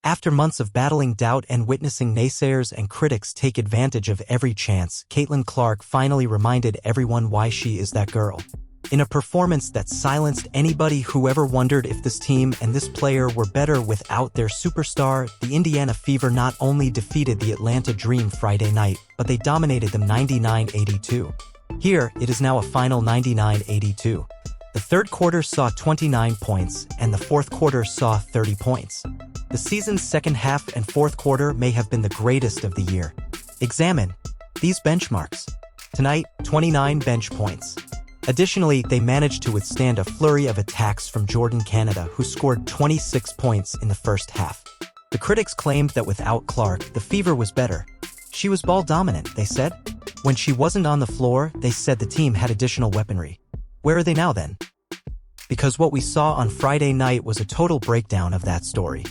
After months of battling doubt and witnessing naysayers and critics take advantage of every chance, Caitlin Clark finally reminded everyone why she is that girl. In a performance that silenced anybody who ever wondered if this team and this player were better without their superstar, the Indiana Fever not only defeated the Atlanta Dream Friday night, but they dominated them 99-82. Here, it is now a final 99-82. The third quarter saw 29 points, and the fourth quarter saw 30 points. The season's second half and fourth quarter may have been the greatest of the year. Examine these benchmarks. Tonight, 29 bench points. Additionally, they managed to withstand a flurry of attacks from Jordan Canada, who scored 26 points in the first half. The critics claimed that without Clark, the Fever was better. She was ball dominant, they said. When she wasn't on the floor, they said the team had additional weaponry. Where are they now then? Because what we saw on Friday night was a total breakdown of that story.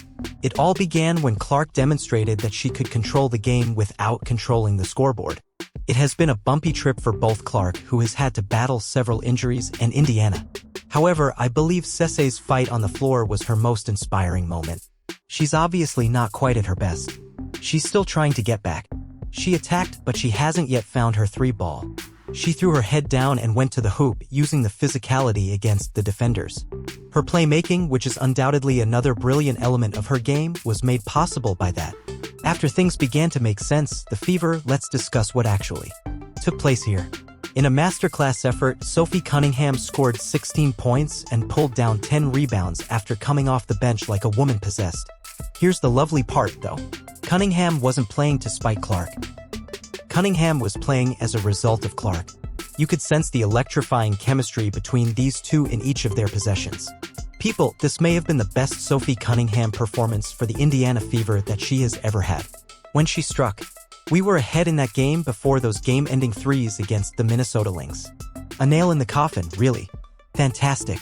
It all began when Clark demonstrated that she could control the game without controlling the scoreboard. It has been a bumpy trip for both Clark, who has had to battle several injuries, and Indiana. However, I believe Cece's fight on the floor was her most inspiring moment. She's obviously not quite at her best. She's still trying to get back. She attacked, but she hasn't yet found her three ball. She threw her head down and went to the hoop, using the physicality against the defenders. Her playmaking, which is undoubtedly another brilliant element of her game, was made possible by that. After things began to make sense, the Fever, let's discuss what actually took place here. In a masterclass effort, Sophie Cunningham scored 16 points and pulled down 10 rebounds after coming off the bench like a woman possessed. Here's the lovely part, though. Cunningham wasn't playing to spite Clark. Cunningham was playing as a result of Clark. You could sense the electrifying chemistry between these two in each of their possessions. People, this may have been the best Sophie Cunningham performance for the Indiana Fever that she has ever had. When she struck, we were ahead in that game before those game-ending threes against the Minnesota Lynx. A nail in the coffin, really. Fantastic.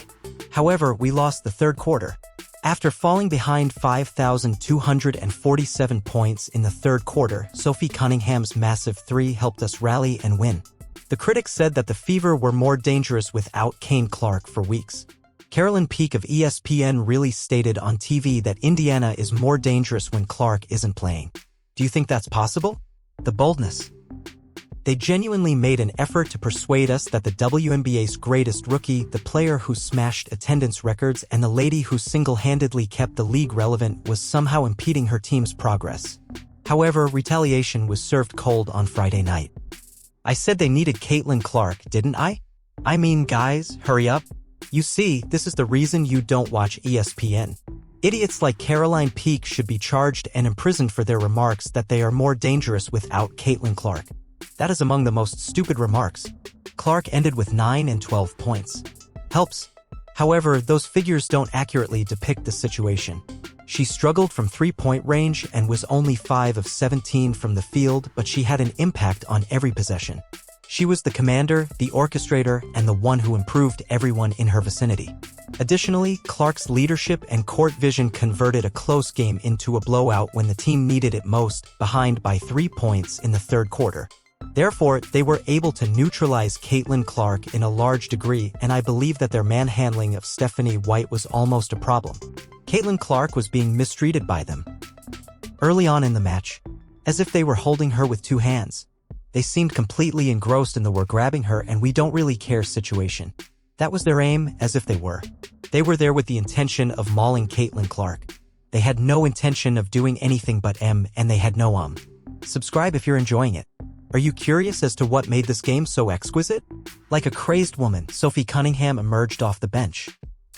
However, we lost the third quarter. After falling behind 5,247 points in the third quarter, Sophie Cunningham's massive three helped us rally and win. The critics said that the Fever were more dangerous without Kane Clark for weeks. Carolyn Peake of ESPN really stated on TV that Indiana is more dangerous when Clark isn't playing. Do you think that's possible? The boldness. They genuinely made an effort to persuade us that the WNBA's greatest rookie, the player who smashed attendance records, and the lady who single-handedly kept the league relevant was somehow impeding her team's progress. However, retaliation was served cold on Friday night. I said they needed Caitlin Clark, didn't I? I mean, guys, hurry up. You see, this is the reason you don't watch ESPN. Idiots like Caroline Peake should be charged and imprisoned for their remarks that they are more dangerous without Caitlin Clark. That is among the most stupid remarks. Clark ended with 9 and 12 points. Helps. However, those figures don't accurately depict the situation. She struggled from three-point range and was only 5 of 17 from the field, but she had an impact on every possession. She was the commander, the orchestrator, and the one who improved everyone in her vicinity. Additionally, Clark's leadership and court vision converted a close game into a blowout when the team needed it most, behind by 3 points in the third quarter. Therefore, they were able to neutralize Caitlin Clark in a large degree, and I believe that their manhandling of Stephanie White was almost a problem. Caitlin Clark was being mistreated by them early on in the match, as if they were holding her with two hands. They seemed completely engrossed in the "we're grabbing her and we don't really care" situation. That was their aim, as if they were. They were there with the intention of mauling Caitlin Clark. They had no intention of doing anything but and they had no Subscribe if you're enjoying it. Are you curious as to what made this game so exquisite? Like a crazed woman, Sophie Cunningham emerged off the bench.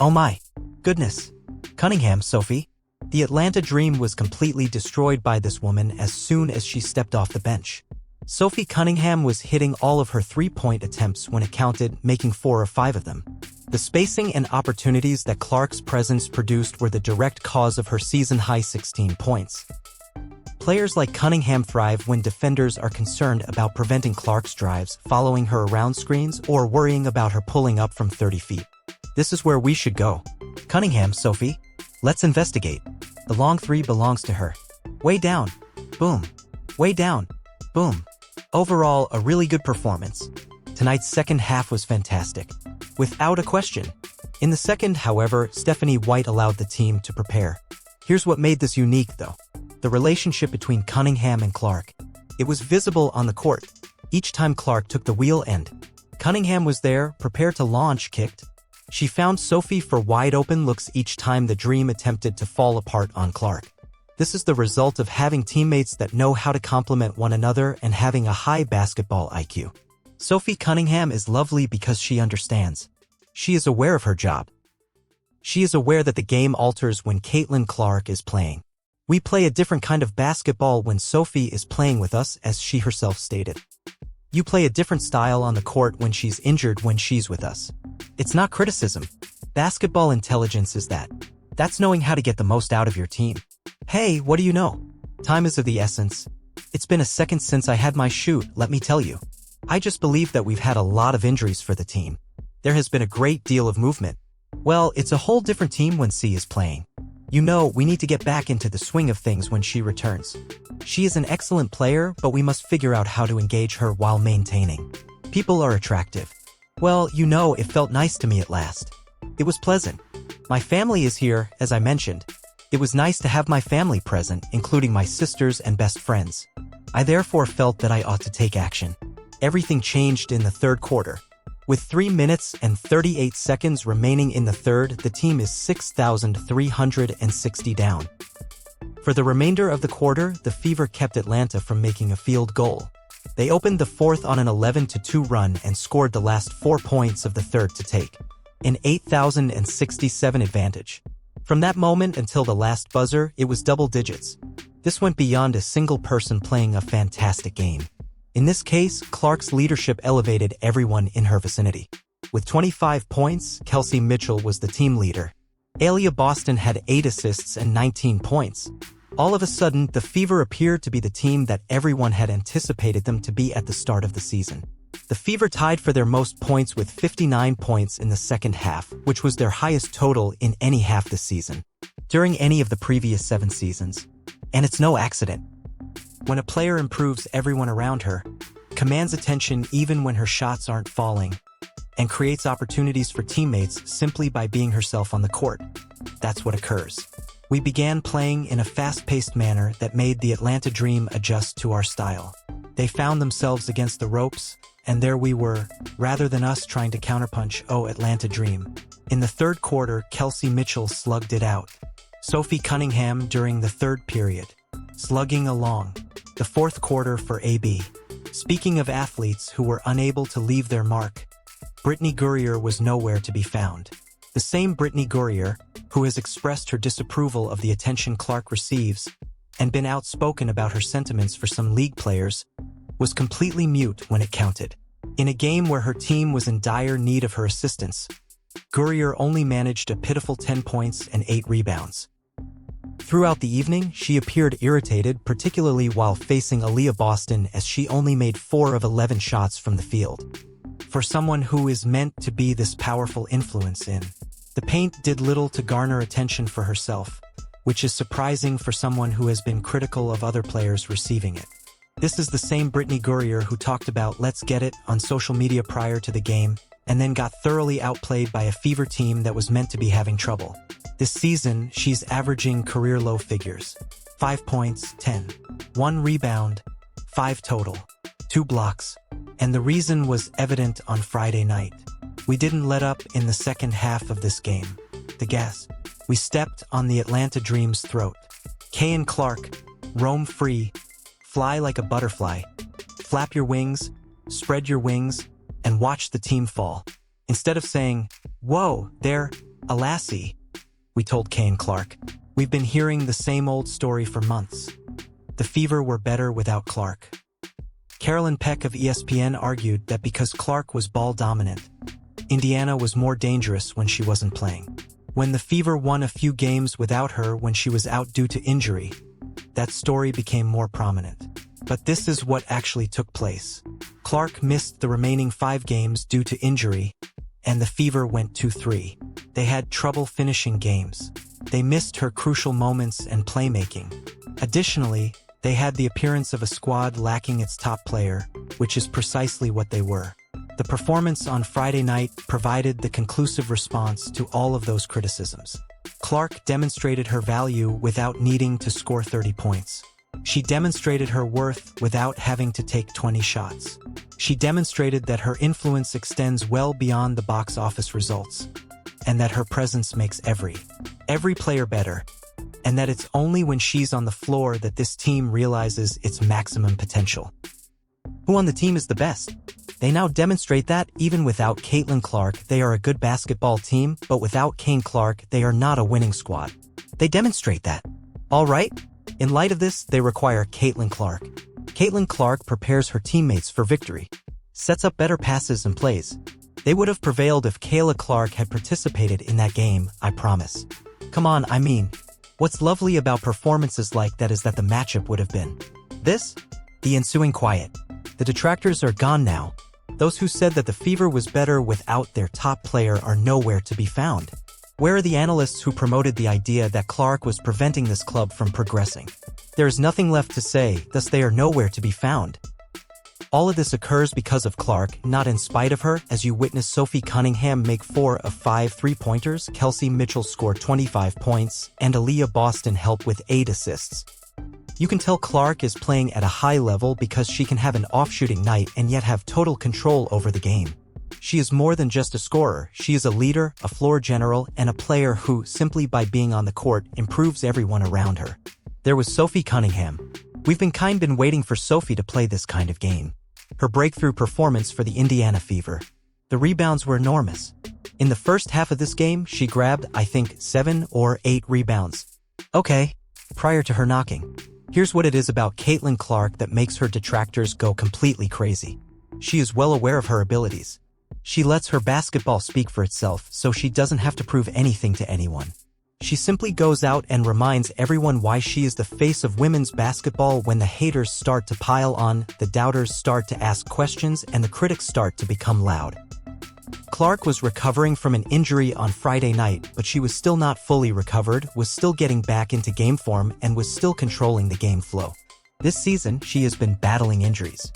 Oh my goodness. Cunningham, Sophie. The Atlanta Dream was completely destroyed by this woman as soon as she stepped off the bench. Sophie Cunningham was hitting all of her three-point attempts when it counted, making 4 or 5 of them. The spacing and opportunities that Clark's presence produced were the direct cause of her season-high 16 points. Players like Cunningham thrive when defenders are concerned about preventing Clark's drives, following her around screens, or worrying about her pulling up from 30 feet. This is where we should go. Cunningham, Sophie. Let's investigate. The long three belongs to her. Way down. Boom. Way down. Boom. Overall, a really good performance. Tonight's second half was fantastic. Without a question. In the second, however, Stephanie White allowed the team to prepare. Here's what made this unique, though. The relationship between Cunningham and Clark. It was visible on the court. Each time Clark took the wheel and Cunningham was there, prepared to launch, kicked. She found Sophie for wide-open looks each time the dream attempted to fall apart on Clark. This is the result of having teammates that know how to complement one another and having a high basketball IQ. Sophie Cunningham is lovely because she understands. She is aware of her job. She is aware that the game alters when Caitlin Clark is playing. We play a different kind of basketball when Sophie is playing with us, as she herself stated. You play a different style on the court when she's injured when she's with us. It's not criticism. Basketball intelligence is that. That's knowing how to get the most out of your team. Hey, what do you know? Time is of the essence. It's been a second since I had my shoot, let me tell you. I just believe that we've had a lot of injuries for the team. There has been a great deal of movement. Well, it's a whole different team when C is playing. You know, we need to get back into the swing of things when she returns. She is an excellent player, but we must figure out how to engage her while maintaining. People are attractive. Well, you know, it felt nice to me at last. It was pleasant. My family is here, as I mentioned. It was nice to have my family present, including my sisters and best friends. I therefore felt that I ought to take action. Everything changed in the third quarter. With 3 minutes and 38 seconds remaining in the third, the team is 6,360 down. For the remainder of the quarter, the Fever kept Atlanta from making a field goal. They opened the fourth on an 11-2 run and scored the last 4 points of the third to take an 8,067 advantage. From that moment until the last buzzer, it was double digits. This went beyond a single person playing a fantastic game. In this case, Clark's leadership elevated everyone in her vicinity. With 25 points, Kelsey Mitchell was the team leader. Aaliyah Boston had 8 assists and 19 points. All of a sudden, the Fever appeared to be the team that everyone had anticipated them to be at the start of the season. The Fever tied for their most points with 59 points in the second half, which was their highest total in any half this season, during any of the previous 7 seasons. And it's no accident. When a player improves, everyone around her commands attention even when her shots aren't falling, and creates opportunities for teammates simply by being herself on the court. That's what occurs. We began playing in a fast-paced manner that made the Atlanta Dream adjust to our style. They found themselves against the ropes, and there we were, rather than us trying to counterpunch, Atlanta Dream. In the third quarter, Kelsey Mitchell slugged it out. Sophie Cunningham during the third period, slugging along. The fourth quarter for AB. Speaking of athletes who were unable to leave their mark, Brittany Gurrier was nowhere to be found. The same Brittany Gurrier, who has expressed her disapproval of the attention Clark receives and been outspoken about her sentiments for some league players, was completely mute when it counted. In a game where her team was in dire need of her assistance, Gurrier only managed a pitiful 10 points and 8 rebounds. Throughout the evening, she appeared irritated, particularly while facing Aaliyah Boston, as she only made 4 of 11 shots from the field. For someone who is meant to be this powerful influence in the paint, did little to garner attention for herself, which is surprising for someone who has been critical of other players receiving it. This is the same Brittany Gurrier who talked about "let's get it" on social media prior to the game, and then got thoroughly outplayed by a Fever team that was meant to be having trouble. This season, she's averaging career low figures. 5 points, 10. 1 rebound, 5 total. 2 blocks. And the reason was evident on Friday night. We didn't let up in the second half of this game. The gas. We stepped on the Atlanta Dream's throat. Kay Clark, roam free, fly like a butterfly, flap your wings, spread your wings, and watch the team fall. Instead of saying, "Whoa, there, a lassie," we told Kay Clark. We've been hearing the same old story for months. The Fever were better without Clark. Carolyn Peck of ESPN argued that because Clark was ball dominant, Indiana was more dangerous when she wasn't playing. When the Fever won a few games without her when she was out due to injury, that story became more prominent. But this is what actually took place. Clark missed the remaining 5 games due to injury, and the Fever went 2-3. They had trouble finishing games. They missed her crucial moments and playmaking. Additionally, they had the appearance of a squad lacking its top player, which is precisely what they were. The performance on Friday night provided the conclusive response to all of those criticisms. Clark demonstrated her value without needing to score 30 points. She demonstrated her worth without having to take 20 shots. She demonstrated that her influence extends well beyond the box office results, and that her presence makes every player better, and that it's only when she's on the floor that this team realizes its maximum potential. Who on the team is the best? They now demonstrate that even without Caitlin Clark, they are a good basketball team, but without Caitlin Clark, they are not a winning squad. They demonstrate that. All right? In light of this, they require Caitlin Clark. Caitlin Clark prepares her teammates for victory, sets up better passes and plays. They would have prevailed if Kayla Clark had participated in that game, I promise. Come on, I mean, what's lovely about performances like that is that the matchup would have been this? The ensuing quiet. The detractors are gone now. Those who said that the Fever was better without their top player are nowhere to be found. Where are the analysts who promoted the idea that Clark was preventing this club from progressing? There is nothing left to say, thus they are nowhere to be found. All of this occurs because of Clark, not in spite of her, as you witness Sophie Cunningham make 4 of 5 three-pointers, Kelsey Mitchell score 25 points, and Aaliyah Boston help with 8 assists. You can tell Clark is playing at a high level because she can have an off-shooting night and yet have total control over the game. She is more than just a scorer, she is a leader, a floor general, and a player who, simply by being on the court, improves everyone around her. There was Sophie Cunningham. We've been waiting for Sophie to play this kind of game. Her breakthrough performance for the Indiana Fever. The rebounds were enormous. In the first half of this game, she grabbed, I think, 7 or 8 rebounds. Okay, prior to her knocking. Here's what it is about Caitlin Clark that makes her detractors go completely crazy. She is well aware of her abilities. She lets her basketball speak for itself, so she doesn't have to prove anything to anyone. She simply goes out and reminds everyone why she is the face of women's basketball. When the haters start to pile on, the doubters start to ask questions, and the critics start to become loud. Clark was recovering from an injury on Friday night, but she was still not fully recovered, was still getting back into game form, and was still controlling the game flow. This season, she has been battling injuries.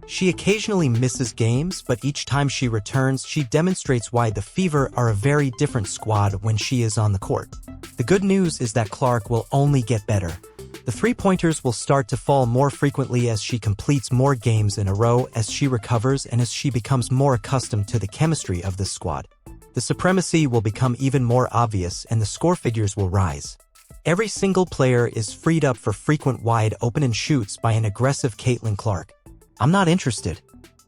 She occasionally misses games, but each time she returns, she demonstrates why the Fever are a very different squad when she is on the court. The good news is that Clark will only get better. The three-pointers will start to fall more frequently as she completes more games in a row, as she recovers, and as she becomes more accustomed to the chemistry of this squad. The supremacy will become even more obvious, and the score figures will rise. Every single player is freed up for frequent wide-open shoots by an aggressive Caitlin Clark. I'm not interested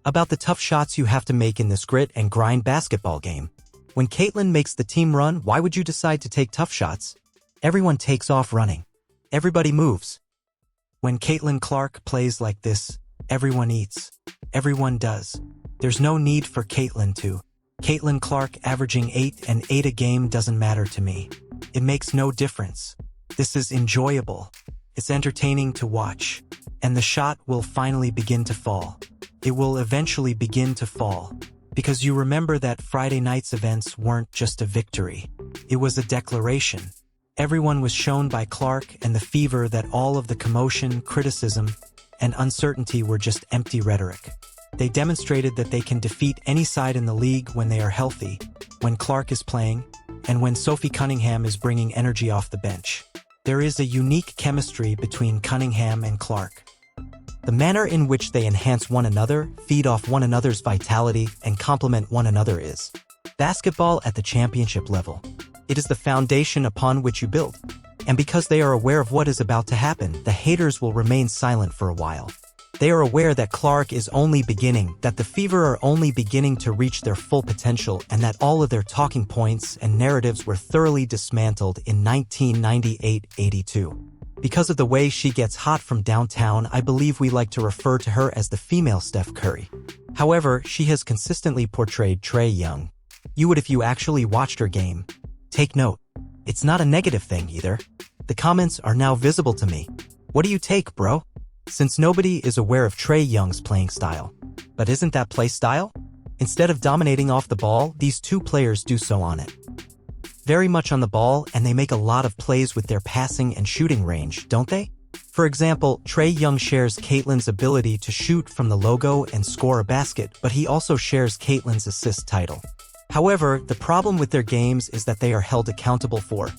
about the tough shots you have to make in this grit and grind basketball game. When Caitlin makes the team run, why would you decide to take tough shots? Everyone takes off running. Everybody moves. When Caitlin Clark plays like this, everyone eats. Everyone does. There's no need for Caitlin to. Caitlin Clark averaging 8 and 8 a game doesn't matter to me. It makes no difference. This is enjoyable. It's entertaining to watch. And the shot will finally begin to fall. It will eventually begin to fall. Because you remember that Friday night's events weren't just a victory. It was a declaration. Everyone was shown by Clark and the Fever that all of the commotion, criticism, and uncertainty were just empty rhetoric. They demonstrated that they can defeat any side in the league when they are healthy, when Clark is playing, and when Sophie Cunningham is bringing energy off the bench. There is a unique chemistry between Cunningham and Clark. The manner in which they enhance one another, feed off one another's vitality, and complement one another is basketball at the championship level. It is the foundation upon which you build. And because they are aware of what is about to happen, the haters will remain silent for a while. They are aware that Clark is only beginning, that the Fever are only beginning to reach their full potential, and that all of their talking points and narratives were thoroughly dismantled in 1998-82. Because of the way she gets hot from downtown, I believe we like to refer to her as the female Steph Curry. However, she has consistently portrayed Trae Young. You would if you actually watched her game. Take note. It's not a negative thing either. The comments are now visible to me. What do you take, bro? Since nobody is aware of Trae Young's playing style. But isn't that play style? Instead of dominating off the ball, these two players do so on it. Very much on the ball, and they make a lot of plays with their passing and shooting range, don't they? For example, Trae Young shares Caitlin's ability to shoot from the logo and score a basket, but he also shares Caitlin's assist title. However, the problem with their games is that they are held accountable for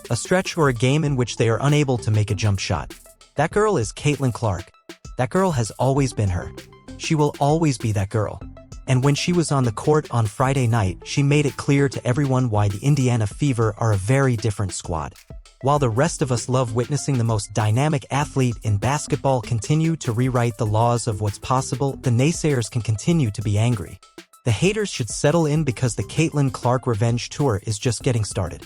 a stretch or a game in which they are unable to make a jump shot. That girl is Caitlin Clark. That girl has always been her. She will always be that girl. And when she was on the court on Friday night, she made it clear to everyone why the Indiana Fever are a very different squad. While the rest of us love witnessing the most dynamic athlete in basketball continue to rewrite the laws of what's possible, the naysayers can continue to be angry. The haters should settle in because the Caitlin Clark revenge tour is just getting started.